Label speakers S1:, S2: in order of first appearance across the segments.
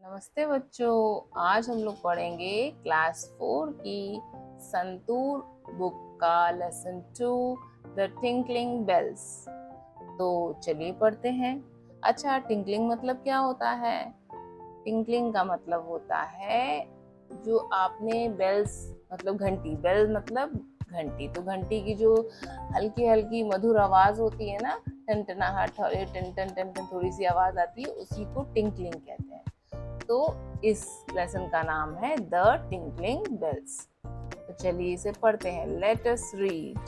S1: नमस्ते बच्चों। आज हम लोग पढ़ेंगे क्लास 4 की संतूर बुक का लेसन 2 द टिंकलिंग बेल्स। तो चलिए पढ़ते हैं। अच्छा, टिंकलिंग मतलब क्या होता है? टिंकलिंग का मतलब होता है जो आपने बेल्स मतलब घंटी, बेल मतलब घंटी, तो घंटी की जो हल्की हल्की मधुर आवाज होती है ना, टनटनाहट और टन टन टन टन थोड़ी सी आवाज आती है, उसी को टिंकलिंग कहते हैं। तो इस लेसन का नाम है द टिंकलिंग बेल्स। तो चलिए इसे पढ़ते हैं। Let us read.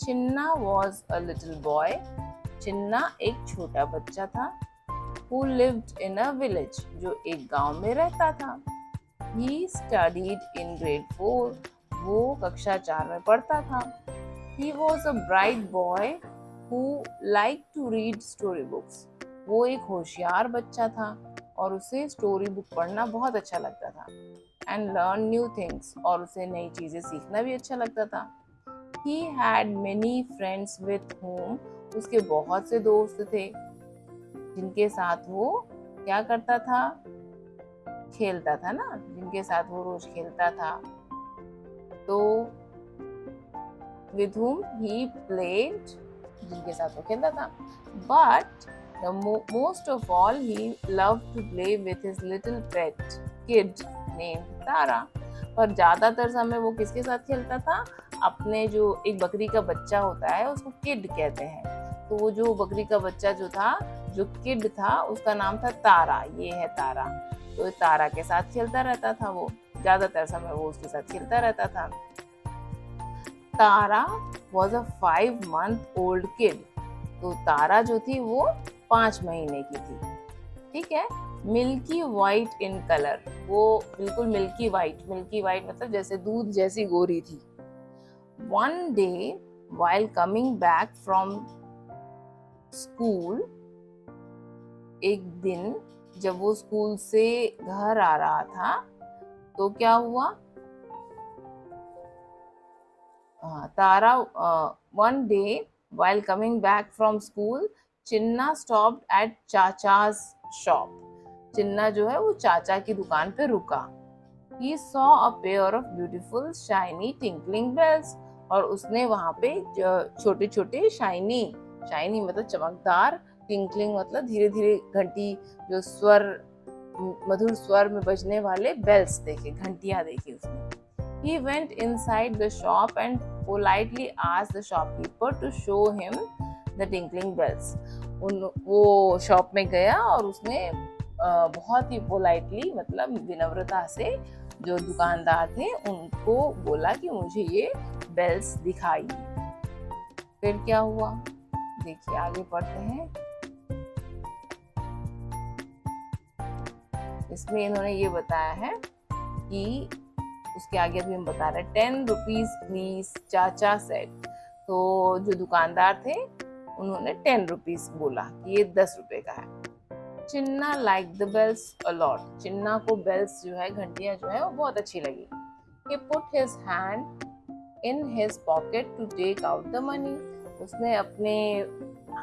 S1: Chinna was a little boy. Chinna एक छोटा बच्चा था। Who lived in a village, जो एक गांव में रहता था। ही स्टडीड इन ग्रेड 4, वो कक्षा 4 में पढ़ता था। He was a bright boy who like to read story books, वो एक होशियार बच्चा था और उसे स्टोरी बुक पढ़ना बहुत अच्छा लगता था। एंड लर्न न्यू थिंग्स, और उसे नई चीजें सीखना भी अच्छा लगता था। He had many friends with home, उसके बहुत से दोस्त थे जिनके साथ वो क्या करता था? खेलता था ना, जिनके साथ वो रोज खेलता था। तो with whom he played, जिनके साथ वो खेलता था। But the most of all he loved to play with his little pet kid named Tara। पर ज्यादातर समय वो किसके साथ खेलता था? अपने जो एक बकरी का बच्चा होता है उसको किड कहते हैं। तो वो जो बकरी का बच्चा जो था, जो किड था, उसका नाम था तारा। ये है तारा। तो तारा के साथ खेलता रहता था वो, ज्यादातर समय वो उसके साथ खेलता रहता था। तारा was a 5 month old kid। तो तारा जो थी वो 5 महीने की थी। ठीक है। मिल्की वाइट इन कलर, वो बिल्कुल मिल्की वाइट, मिल्की वाइट मतलब जैसे दूध जैसी गोरी थी। One day while coming back from school, एक दिन जब वो स्कूल से घर आ रहा था तो क्या हुआ? Tara one day while coming back from school, Chinna stopped at चाचा's shop। चिन्ना जो है वो चाचा की दुकान पे रुका। He saw a pair of beautiful shiny tinkling bells, और उसने वहां पे छोटे छोटे शाइनी, शाइनी मतलब चमकदार, टिंकलिंग मतलब धीरे धीरे घंटी, जो स्वर, मधुर स्वर में बजने वाले बेल्स देखे, घंटियां देखी उसने। He went inside the shop and politely asked the shopkeeper to show him the tinkling bells। वो शॉप में गया और उसने बहुत ही पोलाइटली मतलब विनम्रता से जो दुकानदार थे उनको बोला कि मुझे ये बेल्स दिखाइए। फिर क्या हुआ? देखिए आगे पढ़ते हैं। इसमें इन्होंने ये बताया है कि उसके आगे अभी हम बता रहे हैं। 10 रुपीज प्लीज, चाचा सेड। तो जो दुकानदार थे उन्होंने 10 रुपीज बोला कि ये 10 रुपए का है। चिन्ना लाइक द बेल्स अलॉट, चिन्ना को बेल्स जो है, घंटियां जो है वो बहुत अच्छी लगी। He put his hand in his pocket to take out the money। उसने अपने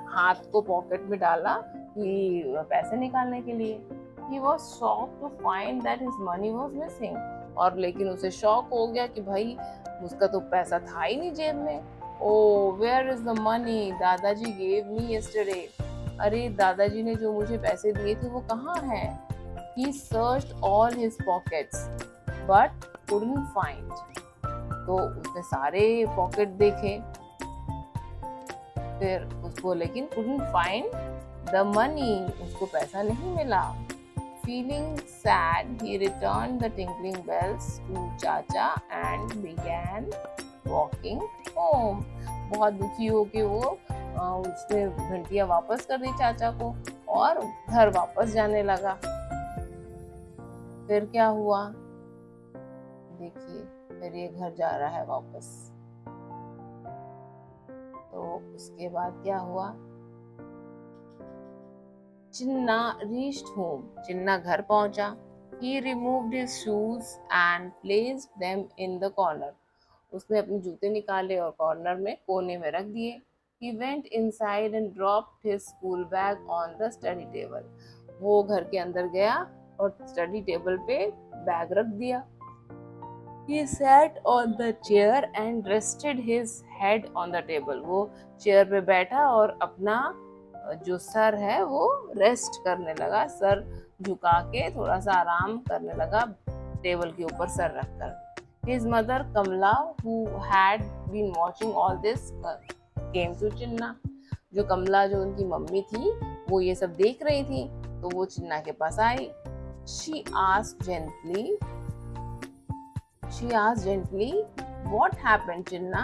S1: हाथ को पॉकेट में डाला कि पैसे निकालने के लिए। He was shocked to find that his money was missing। और लेकिन उसे शॉक हो गया कि भाई उसका तो पैसा था ही नहीं जेब में। Oh, where is the money दादाजी gave me yesterday। अरे दादाजी ने जो मुझे पैसे दिए थे वो कहाँ है? He searched all his pockets but couldn't find। तो उसने सारे पॉकेट देखे, फिर उसको लेकिन couldn't find the money, उसको पैसा नहीं मिला। Feeling sad, he returned the tinkling bells to चाचा and began walking home। बहुत दुखी होके वो उसने घंटियां वापस कर दी चाचा को और घर वापस जाने लगा। फिर क्या हुआ? देखिए, फिर ये घर जा रहा है वापस। तो उसके बाद क्या हुआ? चिन्ना reached home, चिन्ना घर पहुंचा। He removed his shoes and placed them in the corner। उसने अपने जूते निकाले और कॉर्नर में, कोने में रख दिए। He went inside and dropped his school bag on the study table। वो घर के अंदर गया और स्टडी टेबल पे बैग रख दिया। He sat on the chair and rested his head on the table. वो चेयर पे बैठा और अपना जो सर है वो रेस्ट करने लगा, सर झुका के थोड़ा सा आराम करने लगा टेबल के ऊपर सर रखकर। His mother Kamla, who had been watching all this, came to चिन्ना। जो कमला जो उनकी मम्मी थी वो ये सब देख रही थी, तो वो चिन्ना के पास आई। She asked gently, what happened चिन्ना?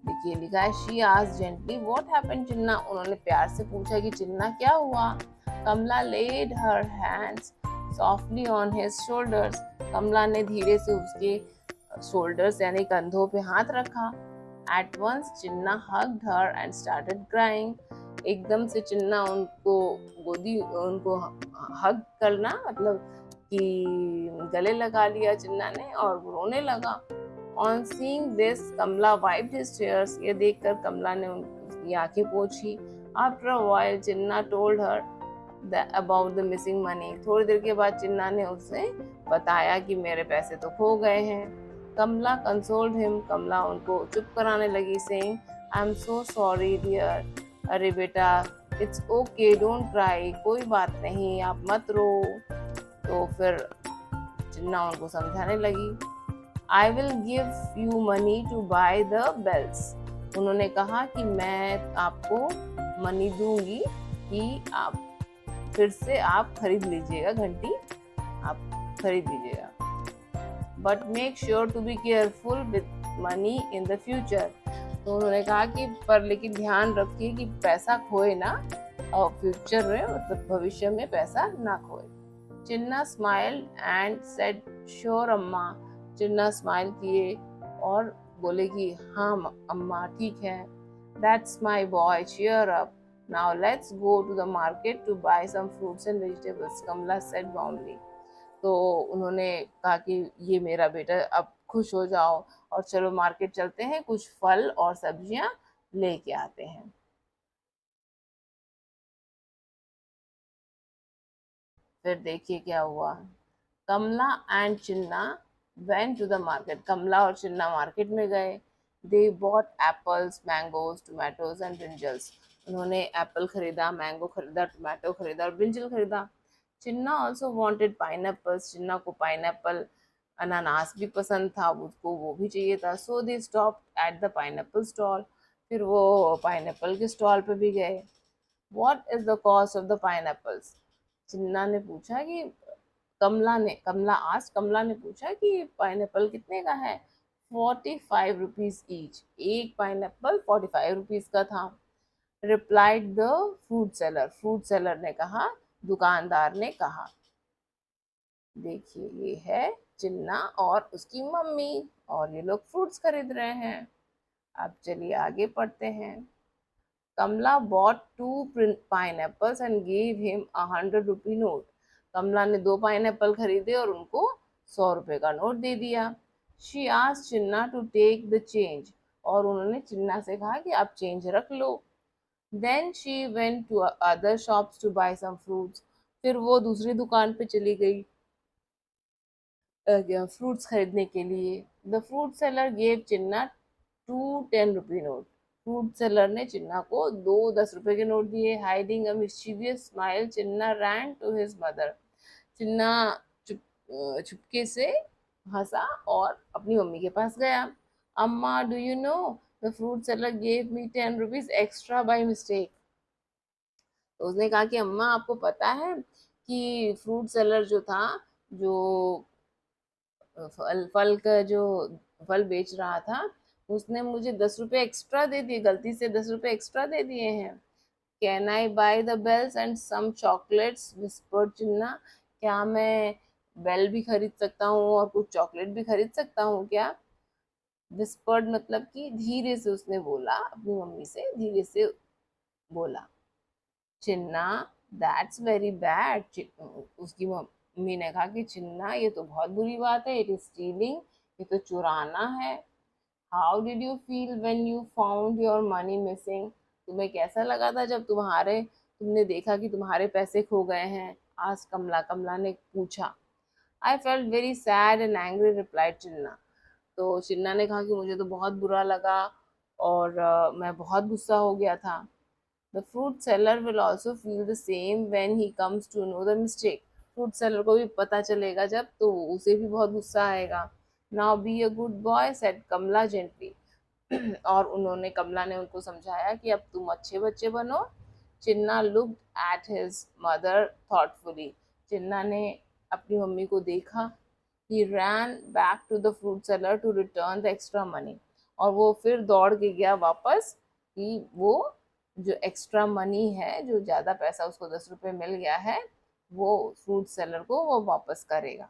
S1: देखिए लिखा है she asked gently what happened चिन्ना। उन्होंने प्यार से पूछा कि चिन्ना क्या हुआ? कमला laid her hands softly on his shoulders। कमला ने धीरे से उसके shoulders यानी कंधों पे हाथ रखा। At once Chinna hugged her and started crying। एकदम से चिन्ना उनको हग करना मतलब कि गले लगा लिया चिन्ना ने और रोने लगा। On seeing this, Kamala wiped his tears। ये देखकर कमला ने उसकी आंखें पोंछी। After a while, Chinna told her about the missing money। थोड़ी देर के बाद चिन्ना ने उसे बताया कि मेरे पैसे तो खो गए हैं। कमला consoled him। कमला उनको चुप कराने लगी, saying, I'm so sorry dear। अरे बेटा, it's okay, don't cry। कोई बात नहीं, आप मत रो। तो फिर चिन्ना उनको समझाने लगी। I will give you money to buy the bells। उन्होंने कहा कि मैं आपको मनी दूंगी कि आप फिर से आप खरीद लीजिएगा, घंटी आप खरीद लीजिएगा। But make sure to be careful with money in the future। तो उन्होंने कहा कि पर लेकिन ध्यान रखिए कि पैसा खोए ना, और फ्यूचर में मतलब भविष्य में पैसा ना खोए। चिन्ना smiled and said, Sure अम्मा। चिन्ना स्माइल किए और बोले कि हाँ अम्मा ठीक है। That's my boy, cheer up। Now let's go to the market to buy some fruits and vegetables। Kamala said warmly। तो उन्होंने कहा कि ये मेरा बेटा, अब खुश हो जाओ और चलो मार्केट चलते हैं, कुछ फल और सब्जियां लेके आते हैं। फिर देखिए क्या हुआ। Kamala and Chinna went to the market। Kamala और चिन्ना मार्केट में गए। They bought apples, mangoes, tomatoes and brinjals। उन्होंने एप्पल खरीदा, मैंगो खरीदा, टोमेटो खरीदा और ब्रिंजल खरीदा। चिन्ना also wanted pineapples। चिन्ना को पाइनएप्पल अनानास भी पसंद था, उसको वो भी चाहिए था। So they stopped at the pineapple stall। फिर वो पाइनएप्पल के स्टॉल पे भी गए। What is the cost of the pineapples? चिन्ना ने पूछा कि कमला ने पूछा कि पाइनएप्पल कितने का है। 45 रुपीज ईच। एक पाइनएप्पल 45 रुपीज का था। रिप्लाइड द फ्रूट सेलर ने कहा, दुकानदार ने कहा। देखिए ये है चिन्ना और उसकी मम्मी और ये लोग फ्रूट्स खरीद रहे हैं। अब चलिए आगे पढ़ते हैं। कमला bought 2 pineapples and gave him a 100 rupee note। कमला ने 2 पाइनएप्पल खरीदे और उनको 100 रुपए का नोट दे दिया। She asked Chinna to take the change। और उन्होंने चिन्ना से कहा कि आप चेंज रख लो। Then she went to other shops to buy some fruits। फिर वो दूसरी दुकान पे चली गई फ्रूट्स खरीदने के लिए। The fruit seller gave Chinna 2 10 rupee note. Fruit seller ने चिन्ना को 2 10 रुपए के नोट दिए। Hiding a mischievous smile, Chinna ran to his mother. Chinna चुपके से हंसा और अपनी मम्मी के पास गया। अम्मा, do you know the fruit seller gave me 10 rupees extra by mistake. तो उसने कहा कि अम्मा आपको पता है कि फ्रूट सेलर जो था, जो फल बेच रहा था, उसने मुझे 10 रुपए एक्स्ट्रा दे दिए, गलती से 10 रुपए एक्स्ट्रा दे दिए हैं। Can I buy the bells and some chocolates, whispered Chinna. क्या मैं बेल भी खरीद सकता हूँ और कुछ चॉकलेट भी खरीद सकता हूँ क्या? विस्पर्ड मतलब कि धीरे से उसने बोला, अपनी मम्मी से धीरे से बोला। चिन्ना, दैट्स वेरी बैड। उसकी मम्मी ने कहा कि चिन्ना ये तो बहुत बुरी बात है। इट इज स्टीलिंग, ये तो चुराना है। How did you feel when you found your money missing. तुम्हें कैसा लगा था जब तुमने देखा कि तुम्हारे पैसे खो गए हैं। आस्क्ड कमला, कमला ने पूछा। I felt very sad and angry, replied Chinna. तो चिन्ना ने कहा कि मुझे तो बहुत बुरा लगा और मैं बहुत गुस्सा हो गया था। The fruit seller will also feel the same when he comes to know the mistake. Fruit seller को भी पता चलेगा जब, तो उसे भी बहुत गुस्सा आएगा। Now be a good boy, said Kamala gently. और उन्होंने, कमला ने उनको समझाया कि अब तुम अच्छे बच्चे बनो। Chinna looked at his mother thoughtfully. Chinna ने अपनी मम्मी को देखा। He ran back to the fruit seller to return the extra money. और वो फिर दौड़ के गया वापस कि वो जो एक्स्ट्रा मनी है, जो ज़्यादा पैसा उसको 10 रुपए मिल गया है, वो फ्रूट सेलर को वो वापस करेगा।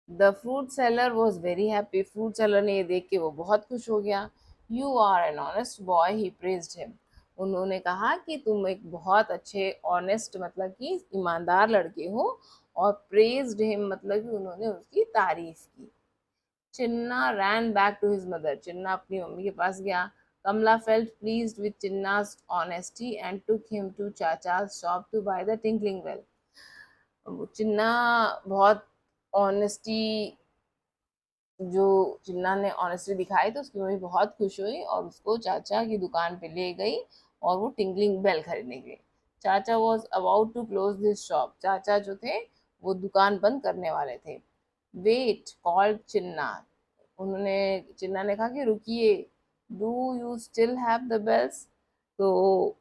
S1: The fruit seller was very happy. Fruit seller ने ये देख के वो बहुत खुश हो गया। You are an honest boy, he praised him. उन्होंने कहा कि तुम एक बहुत अच्छे, ऑनेस्ट मतलब कि ईमानदार लड़के हो, और प्रेज्ड हिम मतलब कि उन्होंने उसकी तारीफ की। Chinna ran back to his mother. Chinna अपनी मम्मी के पास गया। कमला फेल्ट प्लीज्ड विद चिन्ना's honesty and took him to चाचा's shop to buy the tinkling bell. Chinna बहुत ऑनेस्टी, जो चिन्ना ने ऑनेस्टी दिखाई तो उसकी मम्मी बहुत खुश हुई और उसको चाचा की दुकान पे ले गई और वो टिंगलिंग बेल खरीदने के लिए। चाचा was about to close this shop. चाचा जो थे वो दुकान बंद करने वाले थे। Wait, called Chinna. उन्होंने, चिन्ना ने कहा कि रुकिए। Do you still have the bells? तो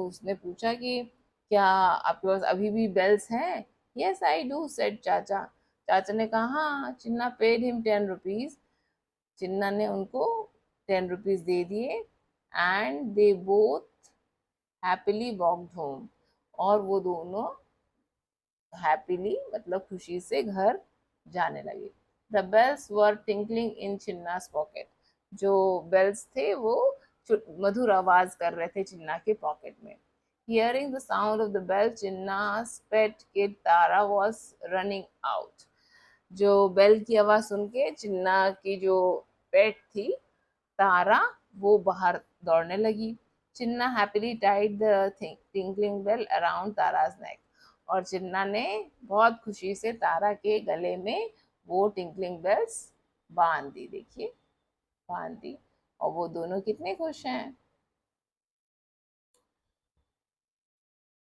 S1: उसने पूछा कि क्या आपके पास अभी भी बेल्स हैं? यस आई डू, सेड चाचा। चाचा ने कहा हाँ। चिन्ना पेड हिम 10 रुपीज। चिन्ना ने उनको 10 रुपीज दे दिए। And they both happily walked home. और वो दोनों हैप्पीली मतलब खुशी से घर जाने लगे। The bells were tinkling in Chinna's pocket. जो बेल्स थे वो मधुर आवाज कर रहे थे चिन्ना के पॉकेट में। Hearing the sound of the bell, Chinna's pet kid Tara was running out. जो बेल की आवाज सुन के चिन्ना की जो पेट थी तारा, वो बाहर दौड़ने लगी। Chinna happily tied the tinkling bell around Tara's neck. और चिन्ना ने बहुत खुशी से तारा के गले में वो टिंकलिंग बेल्स बांध दी। देखिए, बांध दी। और वो दोनों कितने खुश हैं।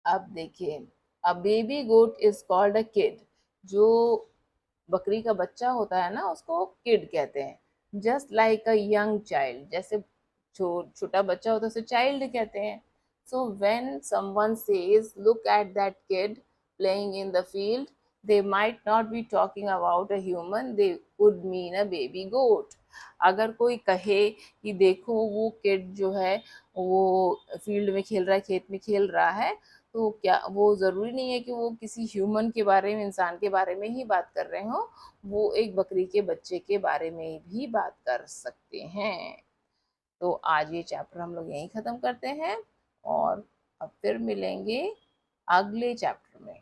S1: अब देखिए, a baby goat is called a kid. जो बकरी का बच्चा होता है ना, उसको किड कहते हैं। Just like a young child, जैसे छोटा बच्चा होता है उसे चाइल्ड कहते हैं। So when someone says look at that kid playing in the field, they might not be talking about a human, they would mean a baby goat. अगर कोई कहे कि देखो वो किड जो है वो फील्ड में खेल रहा है, खेत में खेल रहा है, तो क्या वो ज़रूरी नहीं है कि वो किसी ह्यूमन के बारे में, इंसान के बारे में ही बात कर रहे हो, वो एक बकरी के बच्चे के बारे में भी बात कर सकते हैं। तो आज ये चैप्टर हम लोग यहीं ख़त्म करते हैं और अब फिर मिलेंगे अगले चैप्टर में।